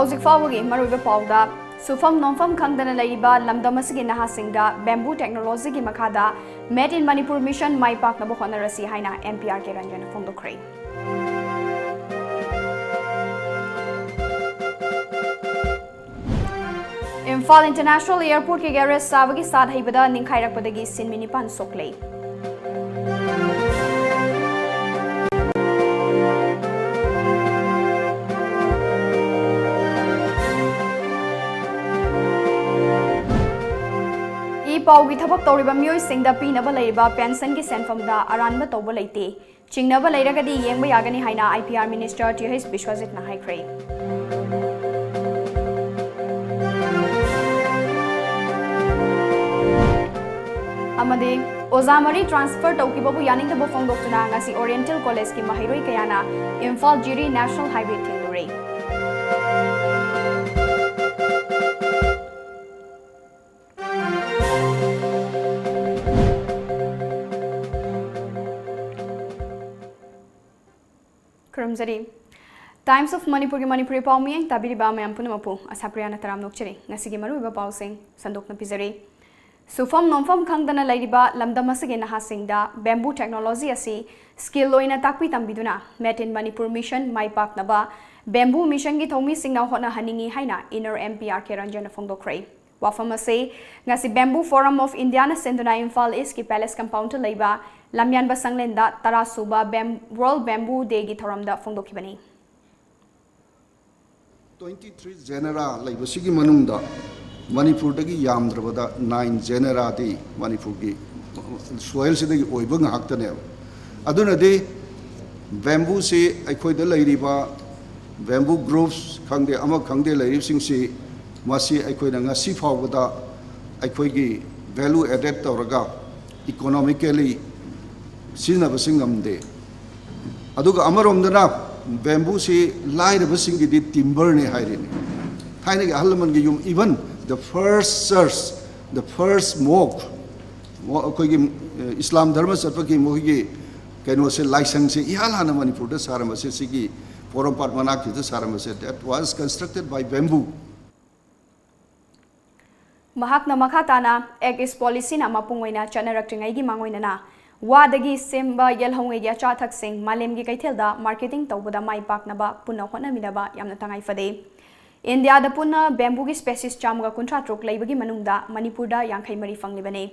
Hauzik Fawagi Maruba Pauda, Sufam Nonfam Kangdana Laiba, Lamdamasigi Nahasinga, Bamboo Technology Makada, Made in Manipur Mission, My Park Nabohona Rasi Haina, NPR Keranjan Fondo Cray. Imphal International Airport ke garage Savagi Sad Haibada Ninkhairak Padagi Sin Minipan Sokley. Paugi thabak tawriba miyoi singda pinaba leiba pension gi senfamda aranba tawba leite chingnaba leiragadi yengba yagani haina IPR Minister TH Bishwajit na haikhrei. Amade Ozamari transfer tawkibabu yaningdaba fongdoktuna ngasi Oriental College ki mahiroi kayana Imphal Jiri National Highway thindurei. Times of Manipur Manipuri Palmi, Tabiriba Mampunapu, ASHAPRIYA Nataram Nokcheri, Nasigimaru Bausing, Sandok Napizari. Sufam Nomfam Kangdana Ladiba, Lamdamasagin Hasingda, Bamboo Technology Asi, Skill Loina Takpi Tambiduna, Met in Manipur Mission, My Park Naba, Bamboo Mission Gitomi Singna Hona Haningi Haina, Inner MPR Keranjana Fondo Cray. Wafamase, Ngasi Bamboo Forum of Indiana Senduna Imphal Iski Palace Compound to Laiba, Lamyan Basanglenda, Tarasuba, World Bamboo Day Gitaramda Fondo Kibani. 23 genera like Basigi Manunda, Manipur Dagi Yamdrabada, 9 genera di Manipur gi soil city Oibung Haktanel. Aduna de bamboo say I quite the ladiba, bamboo groves, Kangde Ama Kangde Larising say, Masi I quite a Sifa Wada, I quite value added Toraga, economically, Sinabasingam day. Aduga Amarom the Nap. Bamboo say light of a single timber ne hiring. Tiny Halaman Giyum, even the first search, the first smoke, Islam Dharma Sapaki Mohi, can was a license, Yalana Manipur, the Saramasiki, Forum Parmanaki, the Saramaset, that was constructed by bamboo. Mahakna Makatana, egg is policy na Mapungwina, Chanarakting Igi Manguinana. Wadagi Simba Yelhonge Yachatak Sing, Malemgi Kaitelda, marketing Tawada Mai Paknaba, Puna Hona Minaba, Yamnatangai Fade. India the Puna bamboo species Chamga Kuntratrok Labagi Manunda, Manipurda, Yankai Mari Fanglibane.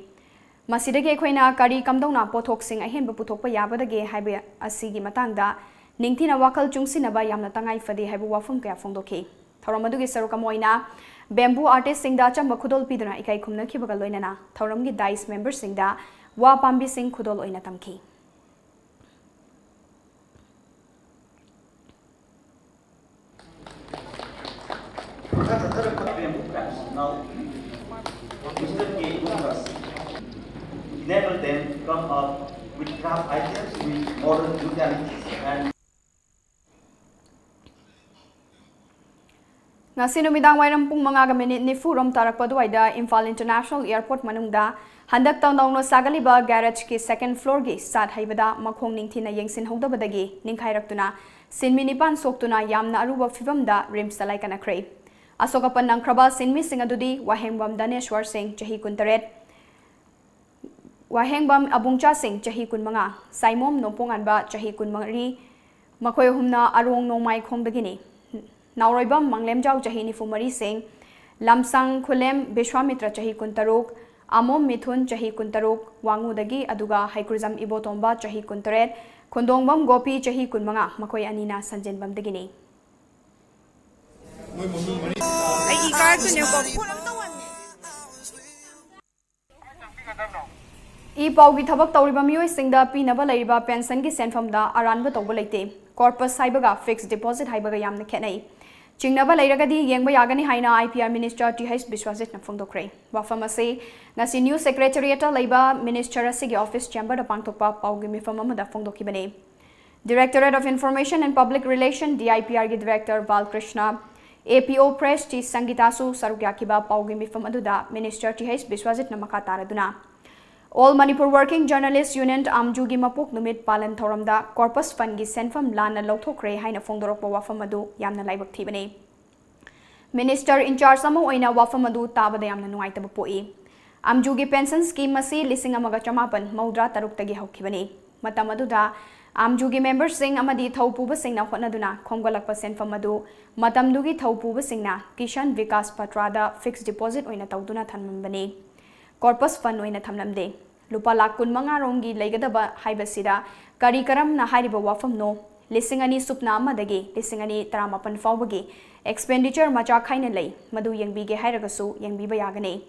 Masidage Quena, Kari Kamdona, Potok Sing, a hemba Putopa Yabada Gay Hibe Asigi Matanga, Ningtina Wakal Jungsinaba Yamnatangai Fade Habu Wafum Kaya Fondoke. Toromadugi Sarukamoina, bamboo artist Sing da Chamba Kudol Pidana, Ikai Kumna Kibagaloinana, Toramgi Dice member Sing da. Wa Pambi Singh Khudol Oina Tamki. Now, Mr. K. enable them to come up with craft items with modern utilities and Ngasi numidang wairam pung mga minute ni Furom Tarak Paduaida, Imphal International Airport Manungda, Handak Tawno Sagaliba Garage ki second floor gi Sad Haibada, Makong Ningtina Yengsin Hodabadagi, Ninkhairatuna, Sinminipan Soktuna Yamna Aruba Fivamda, Rims Talaikana Cray. Asokapan ng Kraba Sinmi Singadudi, Wahengbam Daneshwar Singh, Jahi Kuntaret, Wahengbam Abungcha Singh, Jahi Kunmanga, Saimom Nomponganba, Jahi Kunmari, Makoyhumna Arong Nomai Kongdagini. Nauroibam Manglemjau Jahi Nifumari Singh, Lamsang Kulem Bishwamitra Jahi Kuntaruk, Amom Mithun Jahi Kuntaruk, Wangudagi Aduga Haikruzam Ibotomba Jahi Kuntaret, Kondongbam Gopi Jahi Kunmanga, Makoy Anina Sanjenbam Dagini. E Paugi Tabak Tauriba Mui Singda Pinaba Laiba Pension gi Senfamda Aranba Tobolate, Corpus Haibaga Fixed Deposit Haibaga Yam the Kenai. Chingnaba Lairagadi, Yangba Yagani Haina, IPR Minister TH Bishwajit Nafundo Cray. Wafamase, Nasi New Secretariat Labor Minister Sigi Office Chamber of Pangtopa Paugimi Famamada Fondo Kibane. Directorate of Information and Public Relations, DIPR Director Val Krishna, APO Press T Sangitasu Sarugyakiba Paugimi Famaduda, Minister TH Bishwajit Namakataraduna. All Manipur Working Journalists Union Amjugi Mapuk Numit Palan Thoramda Corpus Fund gi Senfam Lana Lothokre Haina Fongdorok Wafamadu Yamna Laibak Thibane. Minister in charge ama oina wafam adu tabada yamna nuaitaba poi. Amjugi pension scheme masi lising amaga chamapan maudra taruktagi haukibani. Matam aduda Amjugi members sing amadi thaupuba singna hotnaduna khomgalakpa senfam adu matamdugi thaupuba singna Kishan Vikas Patrada fixed deposit oina tauduna thanmambani. Corpus fund oina thamlamde. Lupa lakun manga rongi leigadaba haibasida kari karam na hairiba wafam no lisingani supna amadagi lisingani taramapan fawbagi expenditure macha khaina lei madu yengbige hairagasu yengbiba yagane.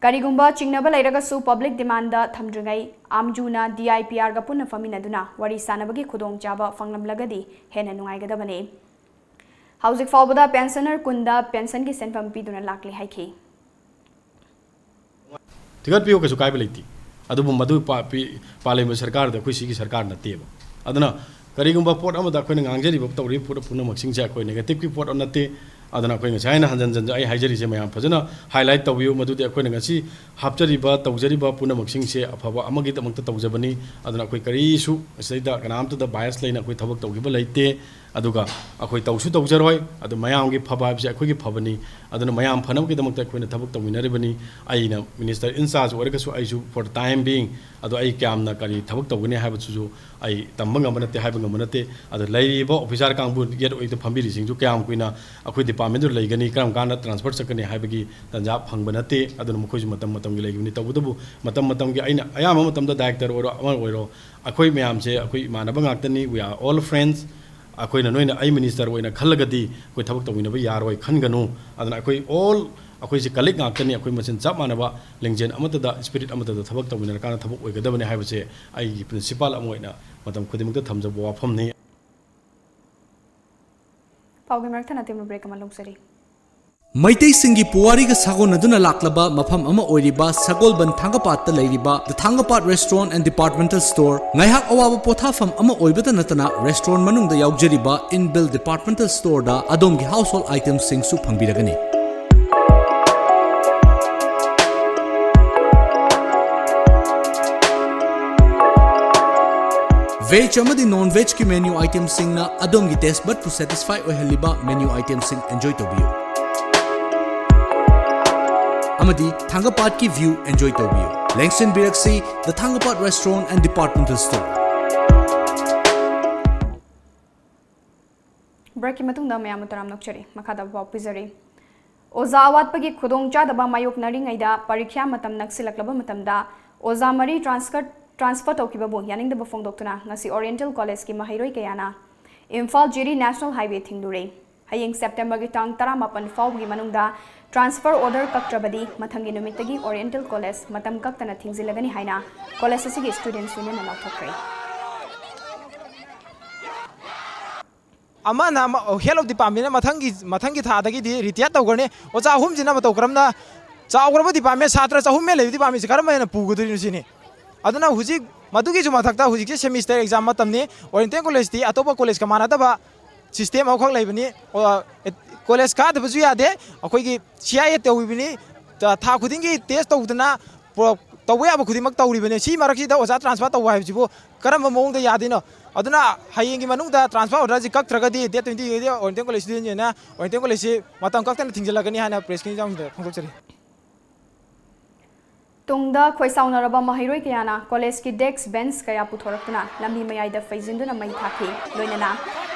Karigumba chingnaba lairagasu public demand da thamdringai amjuna DIPR ga punna faminaduna wari sanabagi khudong chaba fanglamlagadi hena nungaigadabane. Hauzik fawbada pensioner kunda pension gi senfam piduna lakli haiki. Tigat piyo kasu kai beliti. Adubu madu parliament sarkar da koi sigi sarkar na teba. Adana karigumba port amada koi ngangjari bab tawri pura punna maksing cha koi negative ki port onate adana koi ngasai na hanjan jan ai haijari se mayam phajana highlight tawiyo madu de koi ngasi hapjari ba tawjari ba punna maksing se afaba amagi tamangta tawjabani adana koi kari su saida kanamta da bias leina koi thabak tawgiba leite aduga akoi tawsu tawjaroi adu mayam gi phaba se akoi gi phabani adana mayam phanam gi damakta koi na thabak tawinaribani aina minister in charge orgasu aisu for the time being adu ai kamna kari thabak tawgani haibchu ai tambang amanate haibang amanate adu lairiba officer kangbu get oi the phambiri singju kyam kuina akoi department dur laigani karam kana transfer sakani haibagi tanja phangbanate adu mukhoju matam matam gi laiguni tawbudu matam gi aina ayama matam da director oro amar oiro akoi mayam se akoi manaba ngaktani we are all friends akoi na noina ai minister oina khallagadi koi thabak tawina ba yaroi khanganu adana akoi all akoi se colleague ngaktani akoi machin chap manaba lengjen amata da spirit amata da thabak tawina kana thabak oigadabani haibase ai principal amoina matam khudimukta thamjaba wafam ni Paugi marthana timno break ama longsari. Maitai Singi Puwariga Sagon Aduna Laklaba, Mafam Ama Oiriba, Sagolban Tangapat the Ladyba, the Tangapat Restaurant and Departmental Store, Naihak Awa Potafam Ama Oibata Natana, Restaurant Manung the Yaujariba, Inbuilt Departmental Store da, Adomgi Household Items Sing Supang Biragani. Veg amadi non-veg ki menu items sing na adom gi taste bud to satisfy oheliba menu items sing enjoy to view. Amadi Tangapat ki view enjoy to view. Langston Biraksi, the Tangapat Restaurant and Departmental Store. Break matung da mayam taram nokchari makada ba pizari. Oza awat pagi khudong cha da ba mayok nari ngaida parikhya matam naksilaklaba matam da oza mari transfer tokiba bo yaning da bafong doktuna ngasi Oriental College ki mahiroi kayana Imphal Jiri National Highway thingdure hayeng September gi tang 18 faw gi manungda transfer order kaktrabadi mathangi numitagi Oriental College matam kaktana thingzilagani haina college asigi students union na thokre amana head of department mathangi thadagi di retire tawgane ocha hum jina ba tawkramna chawgraba department satra chahum me lebi department karama na pugudri sini aduna huji madugi juma thakta huji ke semester exam matamni Oriental College ti atopa college ka mana daba system akhak laibani college ka da buju yade akoi gi CIA tawibini tha khudingi test tawdana tawwe aba khudimak tawribani si maraksi da oza transfer tawwa haibjibo karamba mong da yadino aduna hayengi manung da transfer order ji kak tragadi de 20 Oriental College student na Oriental College matam kakta thingjalagani hana press king jam da phongchari Tungda khoisaunaraba mahiroi kayana college ki desk bench kaya puthorakna lambi mayai da faizinduna mai thaki loinana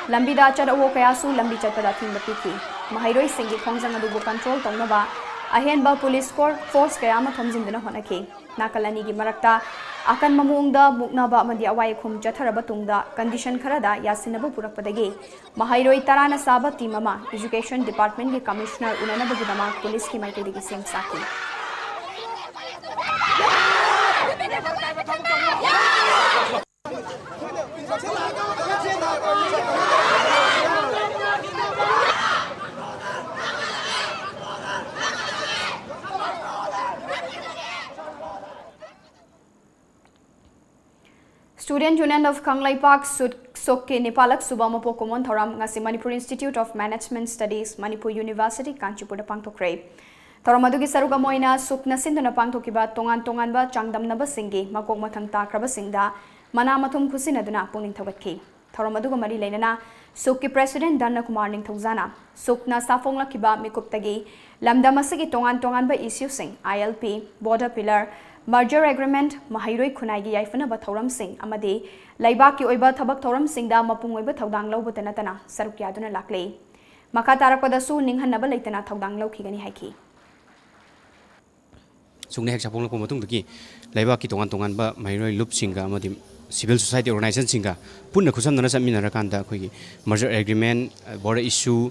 lambi da chadawo kaya su lambi chatpada thingba piki mahiroi singi khongjang adu control tongnaba ahenba police force kaya ma thomjinduna honaki nakalani gi marakta akan mamungda muknaba amadi awai khum chatharaba tungda condition kharada yasinaba purakpadagi mahiroi tarana saba team ama education department gi commissioner unana bagidama police ki maitedi gi sem saki Student Union of Kanglai Park Sokke Nepalak Subama Pokomon Thoram ngasi Manipur Institute of Management Studies Manipur University Kanchipur da pangthokre Thoramadu saruga moina sukna sinduna pangthokiba tongan ba changdamnaba singi makok mathang takraba singda mana mathum khusinaduna pungning thogatki थौरम अदुगा मरी लेना सुक की president दाना कुमार निंगथौजाना सुकना साफोंगलाखिबा मिकुप्तगी लमदम असगी तोंगान तोंगान बा issue Singh ILP border pillar merger agreement mahiroi khunai gi yaifana ba thauram sing amade laiba ki oiba thabak thauram sing da mapung oiba thaudang lau butana tana saruk yaduna lakle maka tarakpada su ninghan ba leitana thaudang lau khigani haiki sung nek chapong ko matung dagi laiba ki tongan tongan ba mahiroi lup singa amadi civil society organization singa punna khusam nana samina rakanda khoi merger agreement border issue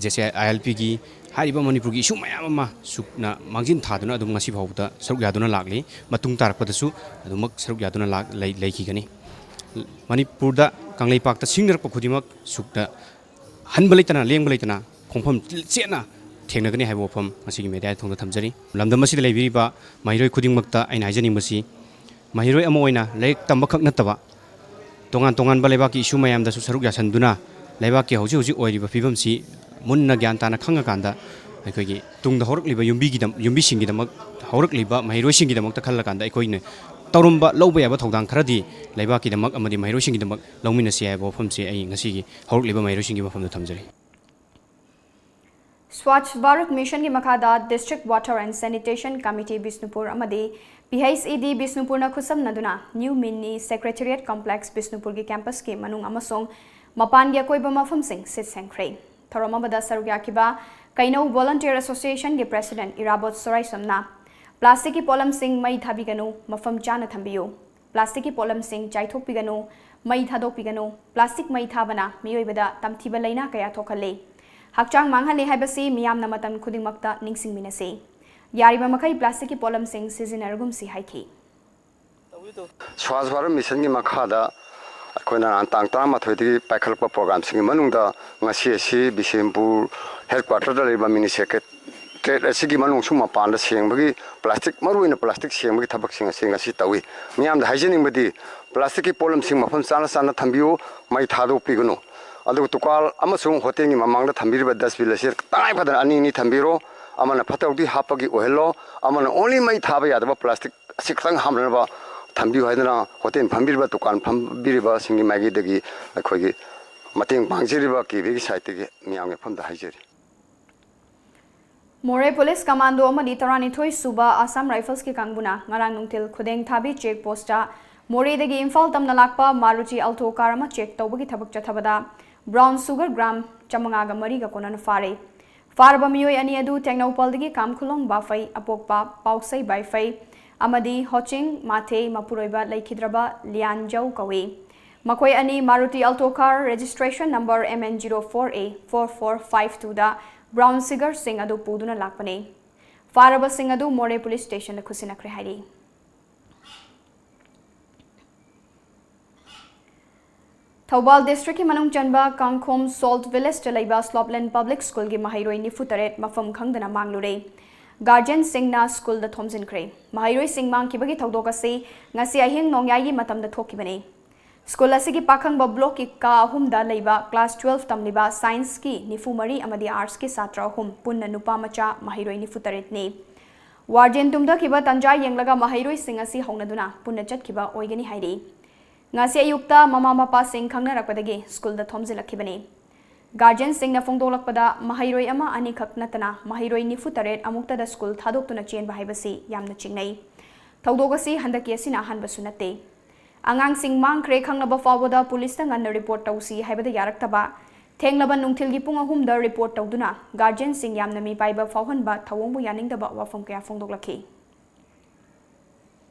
jese ILP gi hariba manipur gi issue mayam ma sukna mangjin thaduna adum ngasi phawda saruk yaduna lakli matung tarakpada su adumak saruk yaduna lak laiki gani manipur da kanglei pak ta singner ko khudimak sukna hanbalaitana lengbalaitana khongpham chena थेंगनी है वफम media थोंग थमजरी लमदम महिरोई खुदिंगमक्ता अइन हाइजनिंगबसी महिरोई अमोइना like तंबखक नतबा तोंगान तोंगान लेबाकी issue मयामदसु सरुक यासंदुना लेबाकी हौजि हौजि ओइरिबा फिबमसी मुन्ना ज्ञान ताना खंगकांदा अखोगी तुंगदा हौरकलिबा युम्बिसिंगिदमक हौरकलिबा महिरोइसिंगिदमक्ता खल्लकांदा अखोइने तौरम्बा लौबा याबा थौदांग खरदी लेबाकीदमक अमदि महिरोइसिंगिदमक लौमिनसी है वफमसे अइ ngasiगी हौरकलिबा महिरोइसिंगी वफमदो थमजरी Swachh Bharat Mission की मखादा District Water and Sanitation Committee Bisnupur amadi PHED Bisnupur na khusam naduna New Mini Secretariat Complex Bisnupur की campus के manung amasong mapan gya koiba mafam sing sit sengkhrei thoroma bada sarugya kiba kaino Volunteer Association के President Irabot Sorai samna plastic की polam sing mai thabiganu mafam chana thambiyo plastic की polam sing chaithok piganu mai thadok piganu plastic mai thabana miyoi bada tamthiba laina kaya thokhale हकचांग मांगहले हाइबसी मियामना मतम खुदिंगमक्ता निंगसिंगमिनसे यारिबा मखै plastic की pollen सिंग सिजिनरगुमसी हाइखि स्वच्छ Bharat mission की मखादा अखोना अंतांग तरामा थोइदि पाइखलप programme सिंग मनुंगदा ngasi asi बिशेमपुर headquarter दा लेबा मिनि secretariat असिगी मनुंग सुमा पांदा सेंगबगी plastic मरुइना plastic सेंगबगी थबक सिंग सिंग असि तवी मियामदा हाइजेनिंगबदी प्लास्टिक की पोलम सिंग मफम चाना चाना थंबियो मै थादो पिगनो अदु तुकाल अमसुंग होटेंगी ममांगदा थंबिरबा डस्टबिन असे ताई फदन अनि नि थंबिरो अमना फतौदी हापगी ओहेलो अमना ओनली मै थाबा यादबा प्लास्टिक सिखतंग हामनबा थंबियो हाइदना होटेल फंबिरबा दुकान फंबिरबा सिंगी मागीदगी अखोगी मतेंग पांगजिरिबा की साइटगी मियामगे फमदा हाइजरी मोरे पुलिस कमांडो अमदी तरानिथोई सुबा आसाम राइफल्स की कांगबुना ngarang nungtil khudeng thabi check post मोरे दगी इंफाल तमना लाकपा मारुति अल्टो कार अमा चेक तौबगी थबक चथबदा ब्राउन सुगर ग्राम चमंगागा मरीगा कोनन फारे फारबा मियोय अनि अदु टेक्नोपलदगी कामखुलोंग बाफै अपोकपा पाउसै बाइफै अमदी होचिंग माथे मपुरोइबा लैखिद्रबा लियानजौ कवे मखोय अनि Maruti Alto car registration number MN04A 4452 दा ब्राउन सुगर सिंग अदु पुदुना लाकपने फारबा सिंग अदु मोरे पुलिस स्टेशन दा खुसिनखरे हाइरी थौबाल डिस्ट्रिक्ट की मनुंग चनबा कांगखोम सॉल्ट विलेज चलाइबा स्लॉपलैंड पब्लिक स्कूल की महिरोई निफुतरेट मफम खंगदना मांगलुरे गार्जियन सिंगना स्कूल द थोमजिनख्रे महिरोई सिंग मांगखिबगी थौदोकसे ngasi ahing nongyai matamda thokibane school असगी पाखंग ब्लॉक की का अहुमदा लेबा क्लास 12 तमलिबा साइंस की निफुमरी अमदी आर्ट्स के छात्र अहुम पुन्ना नुपा मचा महिरोई निफुतरेट ने वार्डेन तुमदा किबा तंजा यंगलगा महिरोई सिंग असि हौनदुना पुन्ना चटकिबा ओइगनी हाइरे ngasi ayukta mama mapa sing khangna rakpadagi school da thomjilakibane guardian sing na phongdolakpada mahairoi ama ani khaknatana mahairoi nifu taret amukta da school thadoktuna chen bahaibasi yamna chingnai thawdogasi handaki asina hanbasu nate angang sing mangkhre khangnaba fawada police ta ngan report tausi haibada yaraktaba thenglaba nungthilgi pung ahum da report tawduna guardian sing yamna mi paiba fawhanba thawongbu yaningdaba wafam kya phongdoklakhi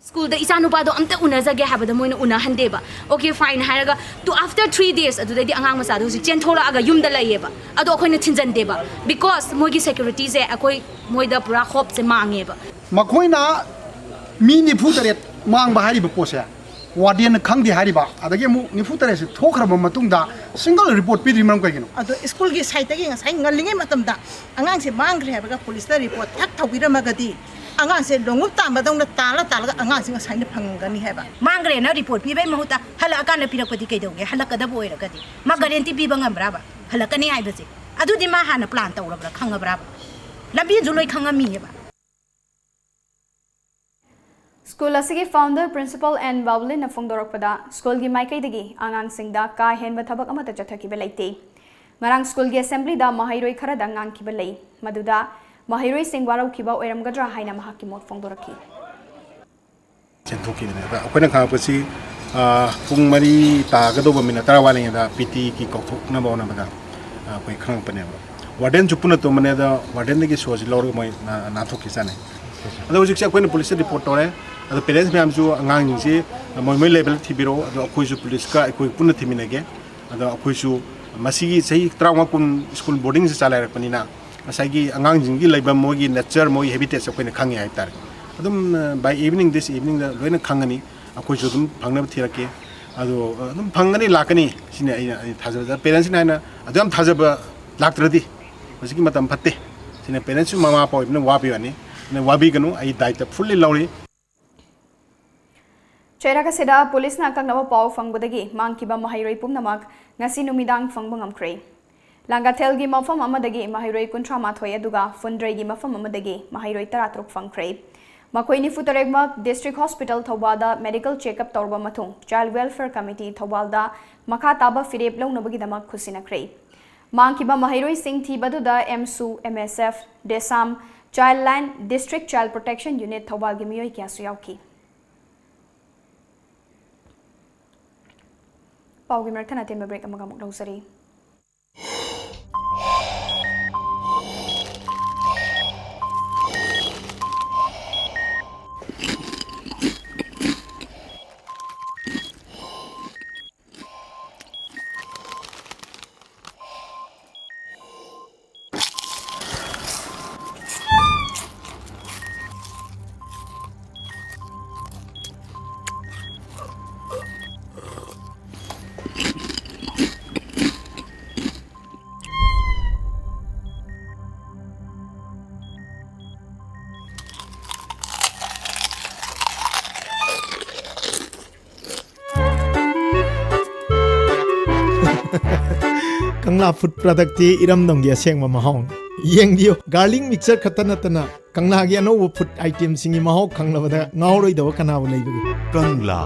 school द इचा नुपादो अमते उनजगे हाबदा मोइन उनहंदेबा okay fine हायरगा टू आफ्टर 3 days अदुदि अंगांग मसादो जि चेंथोला अगा युमदा लाइएबा अदो अखोइन थिनजनदेबा बिकॉज मोगी सिक्योरिटी जे अखोइ मोइदा पुरा होप से मांगेबा मखोइना मी निफु तरेत मांग बाहारिबा पोसे वार्डियन खंगदि हारिबा अदगे मु निफु तरेत से थोखरबा मतुंगदा सिंगल रिपोर्ट पिरि मरम कगिनो अदो स्कूल की साइट के ngasai ngaliंगे मतमदा अंगांग से मांगरे हाबगा पुलिस दा रिपोर्ट थक थौबिरमगदि अंगांग से लोंगुप तांबदोंना ताला ताला अंगांग से ngasai फंगगनी हैबा मांगरे ना रिपोर्ट पिबै महुता हलकान पिरकपदि कैदोगे हलकदब ओइरगदि मा गारंटी पिबा ngambराबा हलकनी आइबसे अदुदि मा हाना plan तौरबरा खंगब्राबा लबि जुलोय खंगमी हैबा School asigi founder principal and Bawlin na fongdorokpada school gi maikai angang singda ka henba thabak amata chathaki belai marang school gi assembly da mahairoi khara da ngang ki belai maduda mahairoi singwarau ki ba oiram gadra haina mahaki mot fongdoraki chentoki ne da akoina kha pasi pung mari ta gadoba mina tarawali da pt ki kokthok na bauna bada koi khang pane warden chupuna to mane da warden gi soji lor moi na thoki sane ado hujik se akoina police report tore ado parents myam ju angang ning si moi level thibiro ado akoi ju police ka akoi puna thiminage ado akoi ju masigi sei trauma kun school boarding se chala rakpani na asagi angang jing gi leiba moi gi nature moi habitat akoina khangi hai tar adum by evening this evening da loina khangani akoi ju dum phangna thirake ado dum phangani lakani sine ai thaja parents na na adum thaja laktradi masigi matam phatte sine parents mama pa ibna wabi ani ne wabi ganu ai daita fully lawri Chairaka seda police na kangnawa pau fangbudagi mangkiba mahairoi pumnamak ngasi numidang fangbangam kre Langathel gi mafam amadagi mahairoi kuntra mathoi aduga fundrei gi mafam amadagi mahairoi taratruk fangkre Makoini Futaregmak District Hospital Thawbalda medical checkup tawba mathung Child Welfare Committee Thawbalda makha taba firep lawnabagi damak khusinakre Mangkiba mahairoi sing thibaduda MSU MSF Desam Childline District Child Protection Unit Thawbal gi miyoi kyasu yauki Paugi merthana tembe break amagamuk lausari Kangla food product ti iram dong ya seng ma mahong yeng dio garlic mixer khatana tana kangla gi ano food item singi mahok khangla bada ngauroi do kana bu nei bu Kangla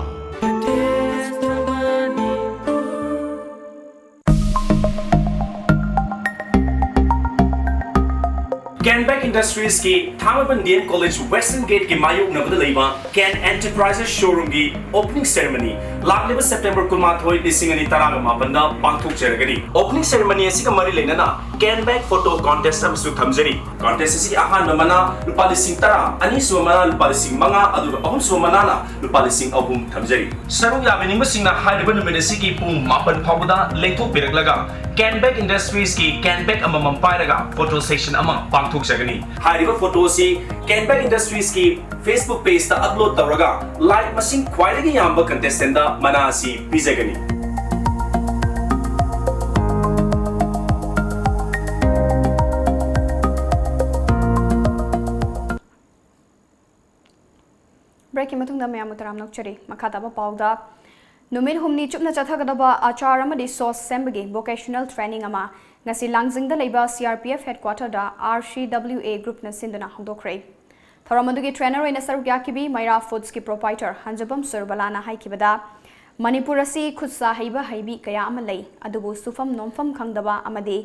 Canback Industries की थांगबन DN college western gate की मायूक नबद लेबा Can enterprises showroom की opening ceremony लागलेब September कुमाथोई लिसिंगनी तराग मापंदा पांथुक जरगनी ओपनिंग सेरेमनी असिका मरी लेनना कैनबैक फोटो कॉन्टेस्ट अमसु थमजरी कॉन्टेस्ट असिकी अहान मना रुपा लिसिंग तरा अनि सुमना रुपा लिसिंग मंगा अदुगा अहुम सुमना ना रुपा लिसिंग अहुम थमजरी सरुग याबेनिंग बसिंगना हाइदब नुमित असिकी पुंग मापन फावदा लेंथोक पिरगलगा कैनबैक इंडस्ट्रीज की कैनबैक अममम पायरगा फोटो सेक्शन अमा पांथुक जगनी हाइरिबा फोटो सी कैनबैक इंडस्ट्रीज की फेसबुक पेज ता अपलोड तवरगा लाइक मसिंग ख्वाइदगी याम्बा कंटेस्टेंट दा मना सी पिजगनी Breaking matungda mayam utaram nokchari makhataba pawda numit humni chupna chathagadaba achar amadi source sembagi vocational training ama ngasi langjingda leiba CRPF headquarter da RCWA group na sinduna hongdokre tharamandugi trainer oina saruk yakibi Maira Foods ki proprietor Hanjabam Surbalana haikibada Manipur asi khutsa haiba haibi kaya ama lei adubu sufam nomfam khangdaba amadi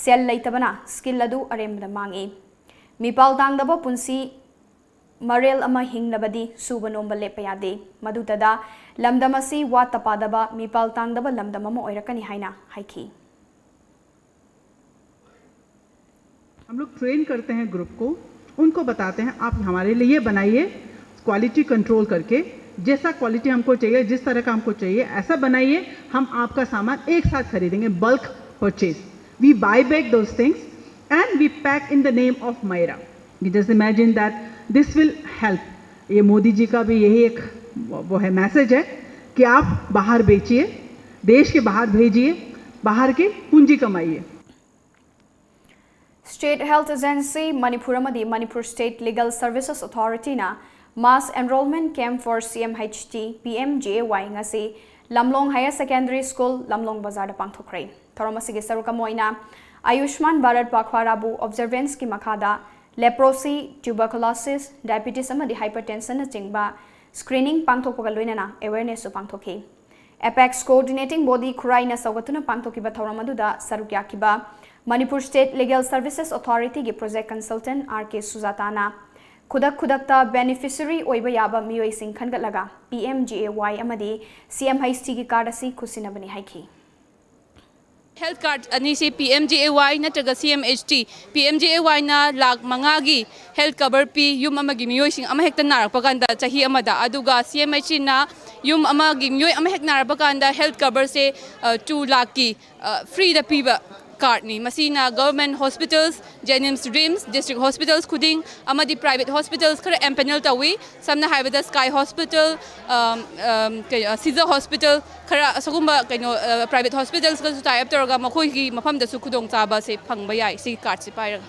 sel leitabana skill adu aremda mangi mipal dangdaba punsi Marel ama hingnabadi suba nomba lepayade madudada lamdamasi wa tapadaba mipal tangdaba lamdamama oirakani haina haiki हम लोग train करते हैं group को उनको बताते हैं आप हमारे लिए बनाइए क्वालिटी कंट्रोल करके जैसा क्वालिटी हमको चाहिए जिस तरह का हमको चाहिए ऐसा बनाइए हम आपका सामान एक साथ खरीदेंगे bulk purchase we buy back those things and we pack in the name of Myra we just imagine that this will help ये मोदी जी का भी यही एक वो है मैसेज है कि आप बाहर बेचिए देश के बाहर भेजिए बाहर की पूंजी कमाइए State Health Agency Manipur amadi Manipur State Legal Services Authority na Mass Enrollment Camp for CMHT PMJY ngasi Lamlong Higher Secondary School Lamlong Bazar da pangthokre thoromasigi saruka moina Ayushman Bharat Pakhwarabu observance ki makhada leprosy tuberculosis diabetes amadi hypertension na chingba screening pangthokpaga loinana awareness su pangthokhi Apex coordinating body khuraina sawatuna pangthokiba thoram aduda saruk yakiba Manipur State Legal Services Authority gi project consultant RK Sujatana khudakta beneficiary oiba yaba miyoi sing khangatlaga PMGAY amadi CMHT gi card asi khusinabani haiki Health card ani se PMGAY natraga CMHT PMGAY na lakh mangagi health cover pi yum amagi miyoi sing ama hekta narakpa kanda chahi amada aduga CMHT na yum amagi miyoi ama hek narakpa kanda health cover se 2 lakh ki free da piba card ni masina government hospitals Jenims Dreams district hospitals khuding amadi private hospitals khara empanel tawi samna haibada Sky Hospital Caesar Hospital khara asagumba kaino private hospitals ka tie up toroga makhoi gi mafam da su khudong chaba se phangba yai si card si pairaga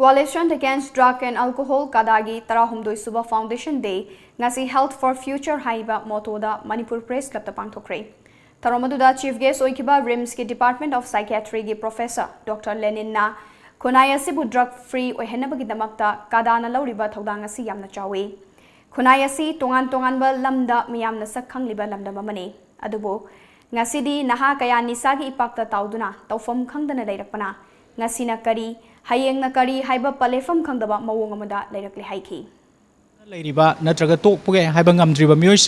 Coalition Against Drug and Alcohol Kadagi Tarahumdoi Suba Foundation Day ngasi Health for Future haiba motto da Manipur Press Club ta pangthokre Taromaduda Chief Guest Oikiba RIMS ki Department of Psychiatry gi Professor Dr. Lenin na Khunai asibu drug free oihenabagi damakta kadana lauriba thodang asi yamna chawi Khunai asi tongan ba lamda miyamna sakhang liba lamda mamani adubo ngasidi naha kaya nisagi ipakta tauduna tawfam khangdana leirakpana ngasina kari hayengna kari haiba palefam khangdaba mawong amada leirakle haiki leiriba natraga tokpuge haiba ngamdriba miyoi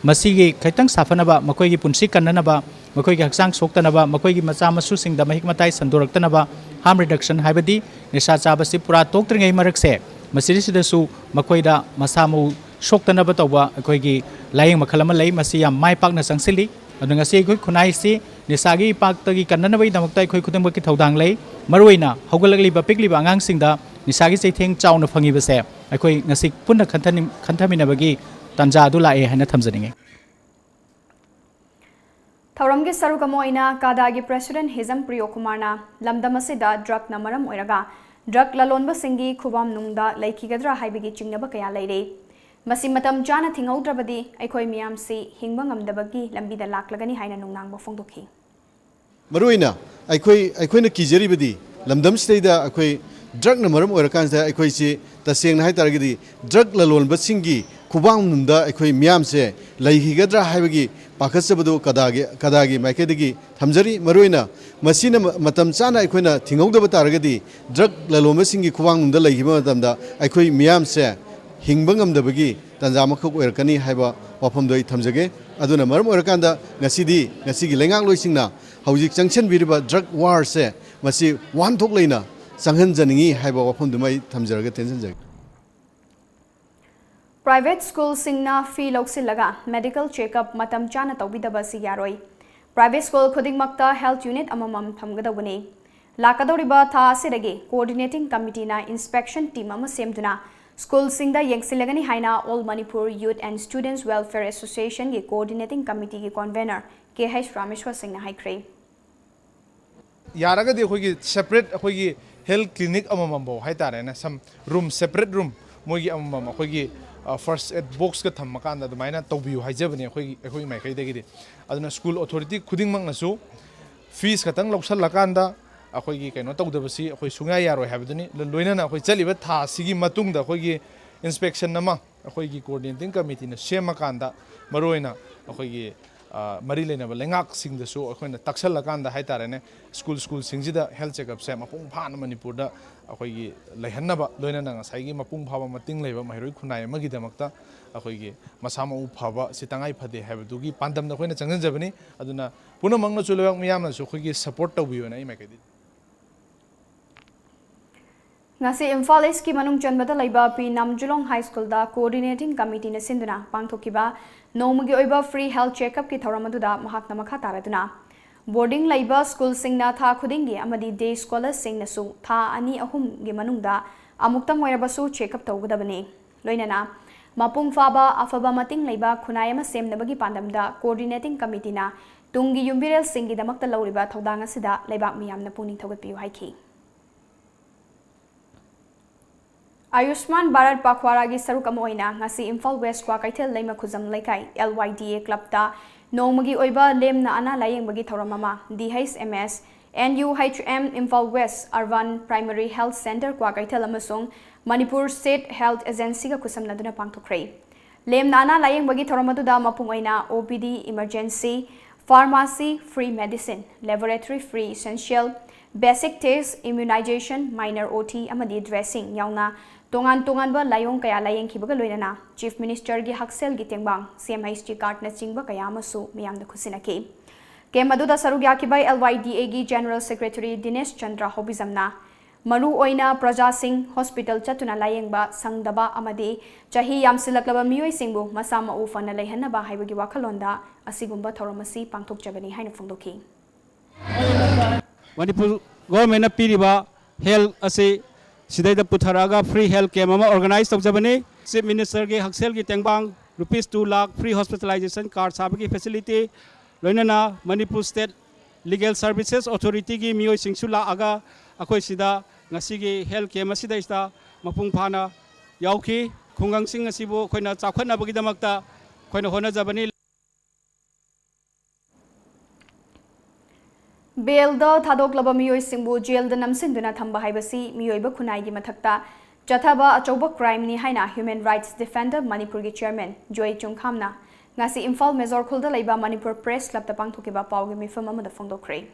masigi kaitang safanaba makoigi punsi kannanaba makoigi haksang soktanaba makoigi macha masu singda mahik matai sandoraktanaba harm reduction haibadi nisha chabasi pura toktringai marakse masirisidasu makoida masamu soktanaba tawba akoigi layeng makhalama lei masi yam mai pakna sangsili adunga se koi khunai si nisagi paktagi kannanabai damaktai khoi khudang baki thodang lei maruina hogalagli ba pikli ba angang singda nisagi seitheng chauna phangi base akoi ngasi punna khantaminabagi Tanja Adula e hana thamjaninge Thauramgi sarukamoina Kadagi President Hizam Priyokumarna lamdamasida drug na maram oiraga drug lalonba singi khubam nungda laikhigadra haibigi chingnaba kaya leire masi matam chana thingaudrabadi aikoi miyam si hingba ngamdabagi lambida laklagani haina nungnangba phongdokhi Maruina aikoi na kijaribadi lamdam steida aikoi drug na maram oirakansa aikoi si taseng na haitaragidi drug lalonba singi Kubang nunda aikoi miyam se laihigadra haibagi pakasabadu kadagi maikadagi thamjari maruina masina matam chana aikoina thingogdaba taragadi drug laloma singi kubang nunda laihiba matamda aikoi miyam se hingba ngamdabagi tanjama khok oirkani haiba wafamdoi thamjage aduna maram oirkanda ngasigi lengak loisingna haujik changchen biriba drug war se masi wan thok leina sanghan janingi haiba wafamdumai thamjaraga tension jage Private school singna fee loksilaga medical checkup matam chana tawbidaba si yaroi Private school khudingmakta health unit amamam thamgadawani lakadoriba tha asidagi coordinating committee na inspection team ama semduna school singda yengsilagani haina All Manipur Youth and Students Welfare Association gi coordinating committee gi convener KH Rameshwar Singh na haikre yaragadi khoi separate khoi health clinic amamambo haitare na some room separate room mogi amamam khoi first aid box ka thammakanda dumaina tawbiu haijabani khoi mai kaidagi aduna school authority khuding mangnasu fees khatang loksallakanda akhoi gi kaino tawdabasi akhoi sunga yaroi habaduni loina na akhoi chaliba tha sigi matungda akhoi gi inspection nama akhoi gi coordinating committee na semakanda maroina akhoi gi mari lenaba lengak singdasu akhoi taksallakanda haitarene school singjida health checkup se mapung phana manipur da akhoi gi laihanaba loina na ngasai gi mapung phaba mating leiba mairoi khunai amagi damakta akhoi gi masama u phaba sitangai phade habadu gi pandam na khoina changjan jabani aduna puna mangna chulawak miyamna su khoi gi support tawbiyo na imai kedi ngasi Imphal East ki manung chanbada laiba P Namjulong High School da coordinating committee na sinduna pangthokiba nomagi oiba free health checkup ki thoramaduda mahakna makha taraduna boarding laiba school singna tha khudingi amadi day scholars singna su tha ani ahum gi manungda amuktang oirabasu checkup tawgadabani loinana mapung faba afaba mating laiba khunayama semnabagi pandamda coordinating committee na tungi yumbirel singi damakta lauriba thodang asida laibak miyamna puning thogatpiu haiki Ayushman Bharat Pakhwaragi Sarukamoina ngasi Imphal West kwa kaithel leima khuzam laikai LYDA club ta nomagi oiba lemna ana layeng bagi thoramama DHMS NUHM Imphal West Urban Primary Health Center kwa kaithel amasung Manipur State Health Agency ga kusamnaduna pangthokre. Lem nana layeng bagi thoramaduda mapungaina OPD emergency, pharmacy free medicine, laboratory free essential, basic test, immunization, minor OT amadi dressing yauna tongan ba layong kaya layeng kibaga loinana Chief Minister gi haksel gi tengbang CMHT card na chingba kaya masu miyam da khusinake. Kemaduda sarugya kibai LYDA gi General Secretary Dinesh Chandra Hobizamna Maru oina Praja Singh Hospital chatuna layengba sangdaba amadi chahi yamsilaklaba miyoi singbu masama ufana lehanaba haibagi wakalonda asigumba thoramasi pangthokjabani haina phongdoki. Manipur government piriba health ase sidai da putharaga free health camp ama organize tawjabani. Chief Minister ge haksel gi tengbang rupees 2 lakh free hospitalization card sabagi facility loinana Manipur State Legal Services Authority gi miyoi singsula aga akoi sida ngasi health camp asida ista mapung phana yauki khungang sing asibu khoina chakhatna bagi damakta khoina hona jabani. Bail da thadok miyoi singbu jail da namsinduna thamba haibasi miyoi ba khunai gi mathakta chathaba achoba crime ni haina Human Rights Defender Manipur gi chairman Joy Chungkhamna ngasi Imphal Major Khulda leiba Manipur Press Club ta pangthokiba pawgi mifam amada phongdokre.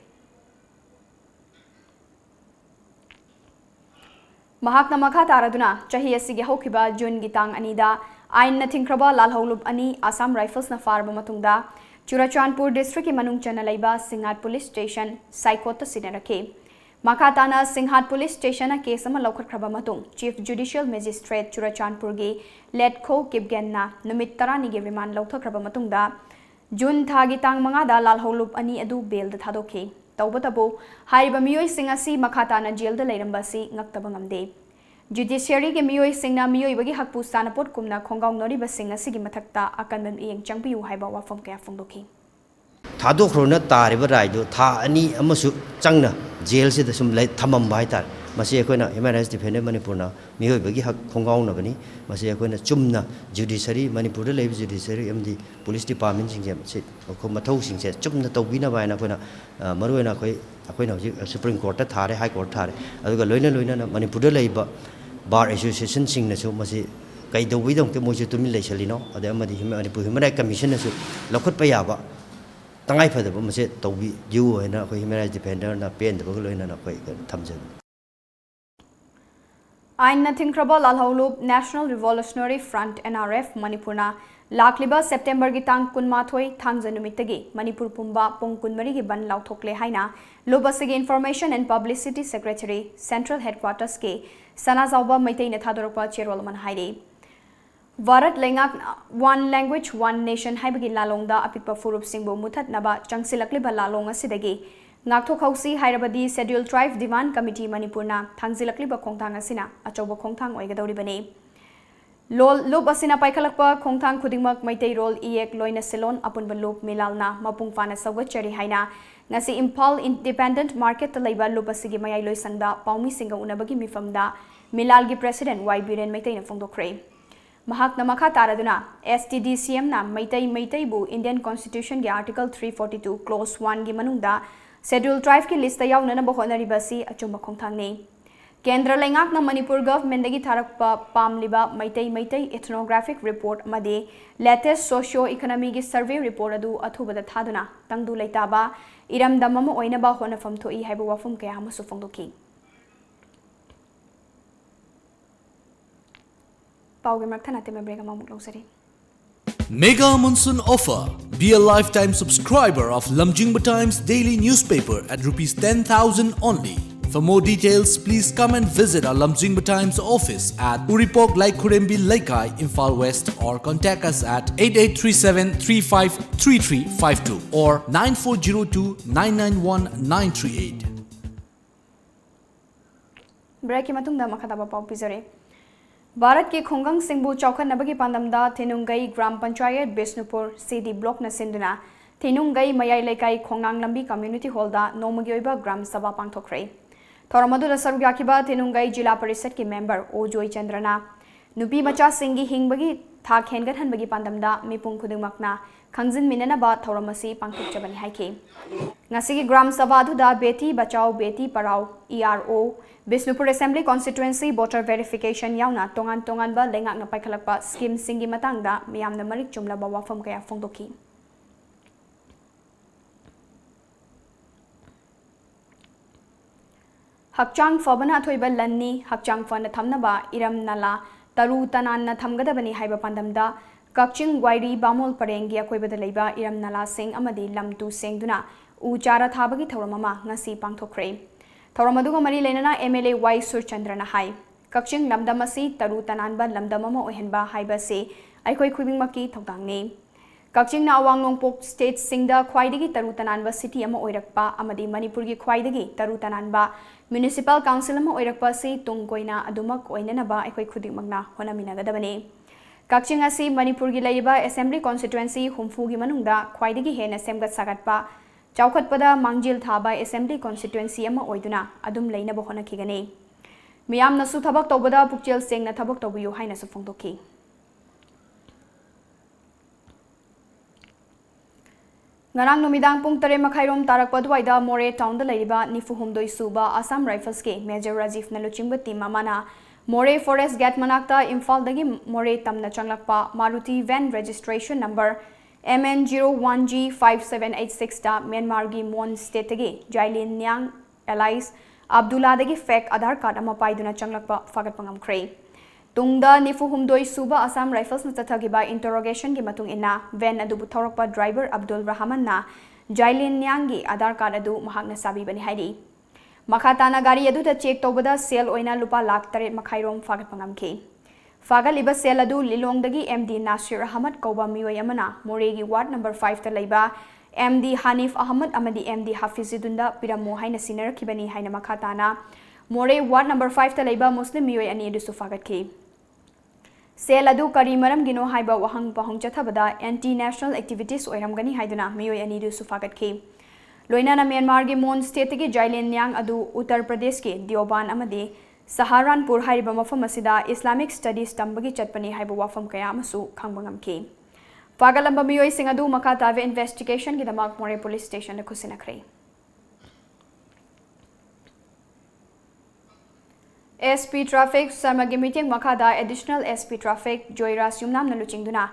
Mahakna makha taraduna chahi asigi hokiba June gitang anida ain na thingkraba lalholub ani Assam Rifles na farba matungda Churachandpur district ki manung chana laiba Singhat Police Station Saikota sinarake. Makatana Singhat Police Station na case ama lokhat kraba matung Chief Judicial Magistrate Churachandpur gi Letko Kipgenna numit tarani gi remand lokthak kraba matungda June thagi tang manga da lalholub ani adu bail da thadoke. Taubatabu hariba miyoi singasi makatana jail da leirambasi ngaktabangamde. Judiciary ge miyoi singna miyoi bagi hakpu sanapot kumna khongaung nori ba singasi gi mathakta akanbam iyeng changpiu haiba wafam kaya phongdoki. Thadokhrona tariba raido tha ani amasu changna jail se da sum lai thamam bai tar masi akoina Human Rights Defender Manipur na miyoi bagi hak khongaung na bani masi akoina chumna judiciary Manipur da leib judiciary amdi police department sing se ko mathau sing se chumna tawbina bai na koina maruena akoina Supreme Court ta thare High Court thare aduga loina na Manipur da leiba Bar Association sing na so masi kai do wi dong te mo tu min lei salino ade amadi Manipur Human Rights Commission na so lokhat pa ya ba tangai phada ba mase tawbi yu na ko Human Rights Defender na pen da ba loina na ko thamjan. Ain na thingkraba lalholub National Revolutionary Front NRF Manipurna lakliba September gi tang kunmathoi thangja numitagi Manipur pumba pong kunmari gi ban lauthokle haina lobasigi Information and Publicity Secretary Central Headquarters ke sanazauba maitai na thadorpa cherolman haire Varat lengak one language one nation haibagi lalongda apikpa furup singbo muthat naba changsilakliba lalong asidagi ngakthok hausi hairabadi Scheduled Tribe Demand Committee Manipurna thangzilakliba khongthang asina achoba khongthang oigadoribani lol lob asina paikhalakpa khongthang khudingmak maitai rol iek loina selon apunba lob milalna mapung fana sawachari haina ngasi Imphal Independent Market laiba lob asigi mayai loisangda paumi singa unabagi mifamda milalgi President Y Biren maitai na phongdokre Mahakna makha taraduna STDCM na maitai bu Indian Constitution gi Article 342 Clause 1 gi manungda Scheduled Tribe ki list yauna na bahonari basi achumba khongthang ne Kendra lengak na Manipur government dagi tharakpa pamliba maitai ethnographic report amade latest socio economic survey report adu athubada thaduna tangdu leitaba iramdam ama oina ba honafam thoi haiba wafum kaya amasu phongdoki Pauge marthana te mebrega mamuk losari Mega Monsoon Offer. Be a lifetime subscriber of lamjingbatomtv daily newspaper at Rs 10,000 only. For more details, please come and visit our lamjingbatomtv office at Uripok Laikurembi Laikai, Imphal West, or contact us at 8837-353352 or 9402-991-938. Break matungda makhataba pau pizare. Bharat ke khongang singbu chaukan nabagi pandamda Thenungai Gram Panchayat Bisnupur CD block na sinduna Thenungai Mayai Laikai Khongang Lambi Community Hall da nomagi oiba Gram Sabha pangthokre. Thoramadu da sarugyakiba Thenungai Jila Parisad ki member O Joy Chandrana nupi macha singi hingbagi thak hengat hanbagi pandamda mipung khudingmakna khangjin minana ba thoramasi pangthokjabani haike. ngasigi gram sabha da beti bachao beti parao ERO Bisnupur Assembly Constituency voter verification yauna tongan ba lengak na paikhalakpa scheme singi matangda miyamna marik chumla ba wafam kaya phongdoki Hakchang fabana thoiba lanni hakchang fana thamnaba iram nala taru tanan na thamgadabani haiba pandamda Kakching Wairi Bamol Parengi akoibada leiba iram nala sing amadi lamtu sengduna u chara thabagi thawramama ngasi pangthokre thawramaduga mari lenana MLA Y Surchandrana hai Kakching lamdamasi taru tananba lamdamama ohenba haiba se aikoi khubingmaki thawdangni Kakching na awang nongpok state singda khwaidagi taru tananba city ama oirakpa amadi Manipur gi khwaidagi taru tananba municipal council ama oirakpa se tungkoina adumak oinanaba aikoi khudingmakna honaminagadabani Kakching asi Manipur gi laiba assembly constituency humfu gi manungda khwaidagi hena semgat sagatpa chawkhatpada mangjil thaba assembly constituency ama oiduna adum leina bo hona khigani miyamna su thabak tawbada pukchel sengna thabak tawbiyu haina su phongdoki ngarang numidang pung 3:30 tarakpa duaida More town da laiba nifuhumdoi suba Assam Rifles ke Major Rajiv Naluchingba team amana More Forest Gate Manakta Imphal dagi More tamna changlakpa Maruti van registration number MN01G5786 da Myanmar gi Mon state dagi Jailin Nyang Allies Abdullah dagi fake Aadhaar card ama paiduna changlakpa fagat pangam khrei Tungda nifuhumdoi suba Assam Rifles na tathagiba interrogation gi matung inna van adu buthorakpa driver Abdul Rahman na Jailin Nyang gi Aadhaar card adu mahakna sabi bani haidi Makhatana gari adu ta check tobada sale oina lupa lakh 3 makhairom fagat pangam ke Fagal iba sale adu Lilong dagi MD Nasir Ahmad Koba miwai amana Moregi ward number 5 ta laiba MD Hanif Ahmad amadi MD Hafizidunda piramu haina senior kibani haina makhatana More ward number 5 ta laiba Muslim miwai ani adu su fagat ke Sale adu kari maram gino haiba wahang pahong chathabada anti national activities oiramgani haiduna miwai ani adu su fagat ke Loinana Myanmar gi Mon state gi Jailin Nyang adu Uttar Pradesh ke Deoban amadi Saharanpur haiba mafam asida Islamic studies tambagi chatpani haiba wafam kaya amasu khangbangam ke Pagalamba miyoi sing adu makatave investigation gi damak More police station na khusinakre SP traffic samagi meeting makada additional SP traffic Joyras yumnam na luchingduna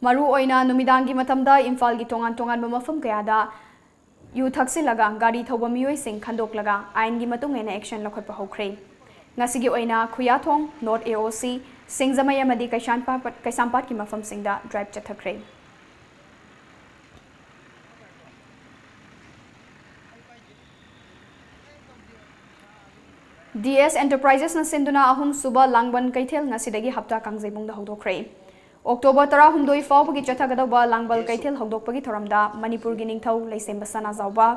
maru oina numidangi matamda Imphal gi tongan mafam kaya da yu thaksilaga gari thoba miyoi sing khandoklaga ain gi matung ena action lokhatpa hokre ngasigi oina khuyathong North AOC Singjamai amadi Kaisampat ki mafam singda drive chathakre DS Enterprises na sinduna ahum suba langban kaithel ngasidagi hapta kangjebung da hodokre October 10 fawbagi chathagadaba langbal kaithel hodokpagi thoramda Manipur gi ningthau leisemba sana zawba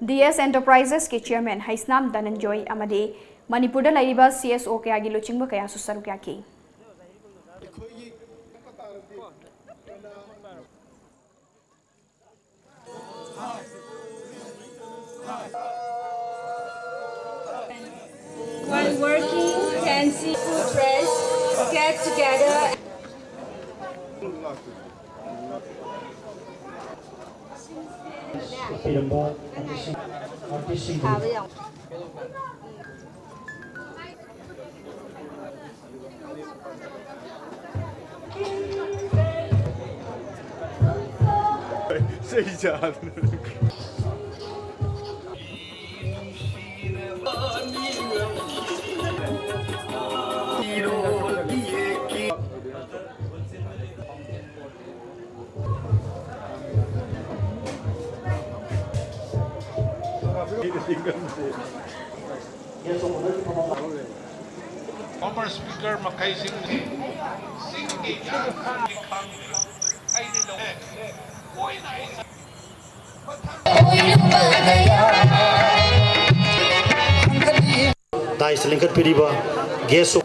DS Enterprises ki chairman Haisnam Dananjoy amadi Manipur da laiba CSO kaya gi luchingba kaya su saru kya ki While working, can see food press get together. Former Speaker Makai Singh Dai selingkat piriba geso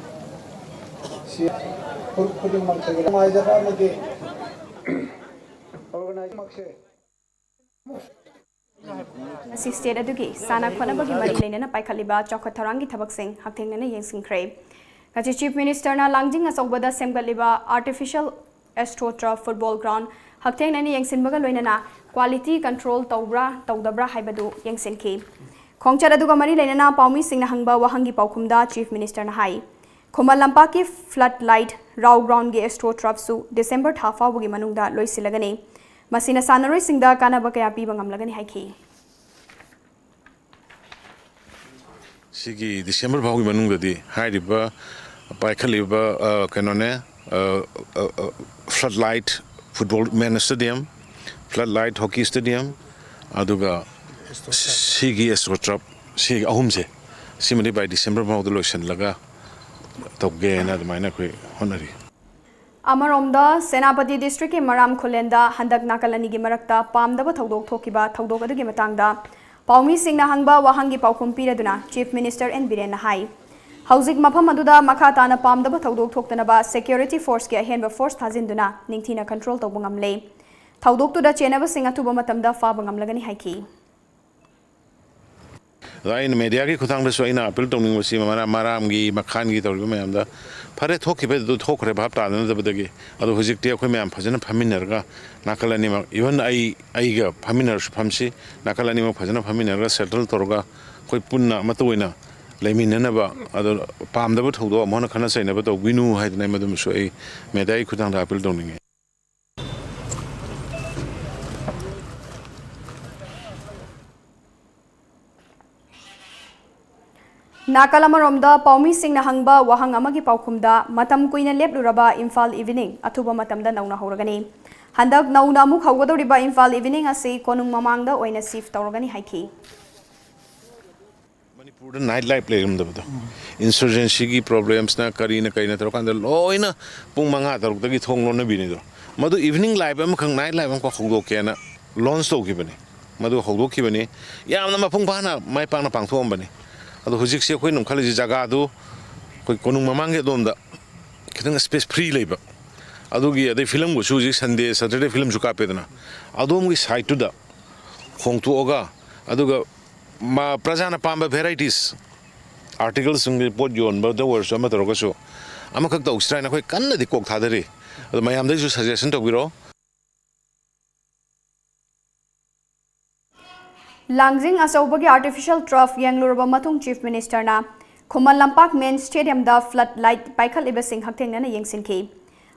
Nasi state adugi sana khona bagi mari lena paikhaliba chokha tharangi thabak sing hakthengna yengsingkhre Kachi Chief Minister na langjing asawbada semgaliba artificial astroturf football ground Haktengnani yengsinbaga loinana quality control tawbra tawdabra haibadu yengsinki. Khongchar aduga mari leinana paumi singna hangba wahangi paukhumda Chief Minister na hai. Khomal lampaki floodlight raw ground ge astro trapsu December thafa bugi manungda loisilagani. Masina sanaroi singda kanaba kaya piba ngamlagani haiki. Sigi December bagi manungdadi hairiba paikhaliba kanone floodlight football man stadium, floodlight hockey stadium, aduga sigi astro trap sigi ahumse simani by December bagi lotion laga tawge na admaina koi honari. Amaromda Senapati District ke Maram Khulenda handak nakalani gi marakta pamdaba thodok thokiba thodok adu gi matangda Paumi Singna hangba wahangi paukhum piraduna Chief Minister N Biren hai Housing mafam aduda makata na pamdaba thodok thoktanaba security force ke ahenba force thazinduna ningthina control tobungam le thodok tu da chenaba singa tuba matamda fa bangam lagani haiki Lain media ki khutang da soina appeal tongning wasi maram gi makhan gi tawri mayam da phare thokhi be du thokre bhap ta na dabadagi adu hojik ti akhoi mayam phajana phaminar ga nakalani ma even ai ga phaminar su phamsi nakalani ma phajana phaminar ga settle torga koi punna matoina leiminana ba adu pam da thodo amona khana saina ba to winu haidna madum so ai media ki khutang da appeal tongning Nakalamaromda Paumi Singna hangba wahang amagi paukhumda matam kuina lepluraba Imphal evening athuba matamda nauna horagani handak nauna muk hawgadoriba Imphal evening ase konung mamangda oina shift tawragani haiki Manipur night life playroom da bado insurgency gi problems na karina tarokanda loina pung manga tarok dagi thonglo na bini do madu evening live am khang night live am ko khogdo kena launch to ki bani madu khogdo ki bani yamna mapung bana mai pang na pang thom bani adu hojik se khoi num khali jaga adu koi konung mamang ge dom da kitang space free leba adu gi ade film go su ji Sunday Saturday film su ka pedana adu mu site to da khong tu oga adu ga ma prajana pamba varieties articles sung report yon ba da wor so ma tor go so ama khak da ustra na khoi kan na di kok thadari adu mayam da ju suggestion to biro Langjing asawbagi artificial turf yangluraba matung Chief Minister na Khuman Lampak Main Stadium da floodlight paikal iba sing hakteng na yengsinki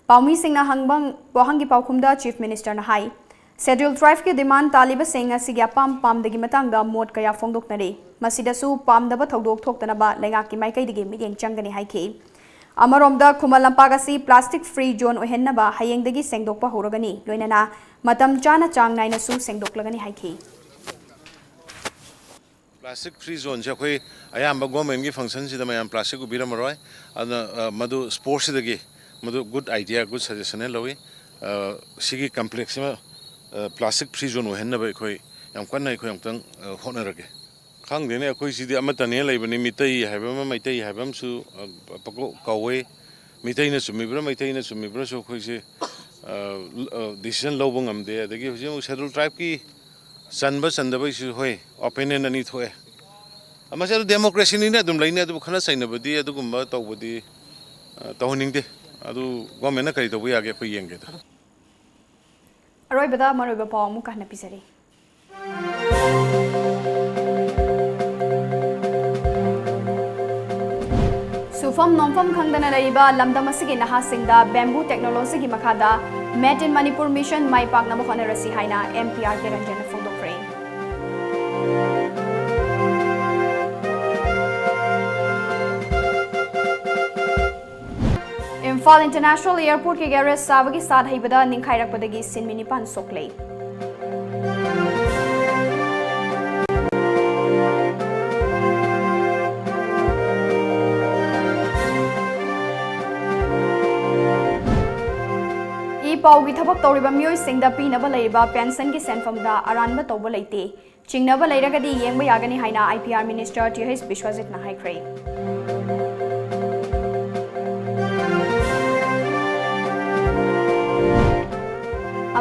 Paumi Singna hangbang wahangi paukhumda Chief Minister na hai Schedule Drive ke demand taliba sing asigya pam dagi matangda mod kaya fongdok nari masidasu pamdaba thodok thoktanaba lengaki maikai digi miyeng changani haiki Amaromda Khuman Lampak asi plastic free zone ohennaba hayeng dagi sengdokpa horagani loinana matam chana chang naina su sengdok lagani haiki Plastic free zone je khoi ayam ba government gi function si da mayam plastic ku biram roi ada madu sports da gi madu good idea good suggestion lowi sigi complex ma plastic free zone wo henna ba khoi yam kan nai khoi yam tang hona rage khang de ne khoi si di amata ne lai bani mitai haiba ma maitai haibam su pako kawe mitai na sumi bra maitai na sumi bra so khoi se decision lo bangam de da gi hoje schedule tribe ki Sanba Sandaba is hoi, opinion and it hoi. A matter democracy in Adam Lina to Kana Sainabadi, Adugumba, Tawadi, Towning de Adu Gomenaka, the way I get for younger. Arroybada Maruba Mukana Pisari. Sufam Nomfam Kangdana Laiba, Lamdamasigi Nahasingda, Bamboo Technology Makada, Met in Manipur Mission, My Park Namakana Rasi Haina, MPR Keranjana Fondo Frame. Imphal International Airport ke garage Savagi Sad Haibada Ninkhairak Padagi Sin Minipan Sokley. Paugi thabak tawriba miyoi singda pinaba leiba pension ki senfamda aranba tawba leite chingnaba leiragadi yengba yagani haina IPR Minister TH Bishwajit na haikhrei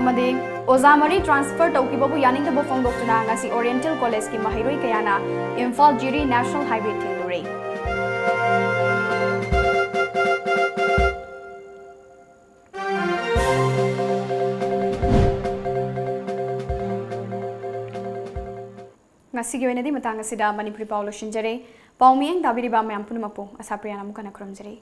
amade ozamari transfer tawkibabu yaningda bofongdoktuna ngasi Oriental College ki mahairoi kayana Imphal Jiri National Highway thindure ngasi gi wenadi matang asida Manipuri Paulo shinjare paumiyeng dabiri ba mayam punamapu ASHAPRIYA namukana kramjare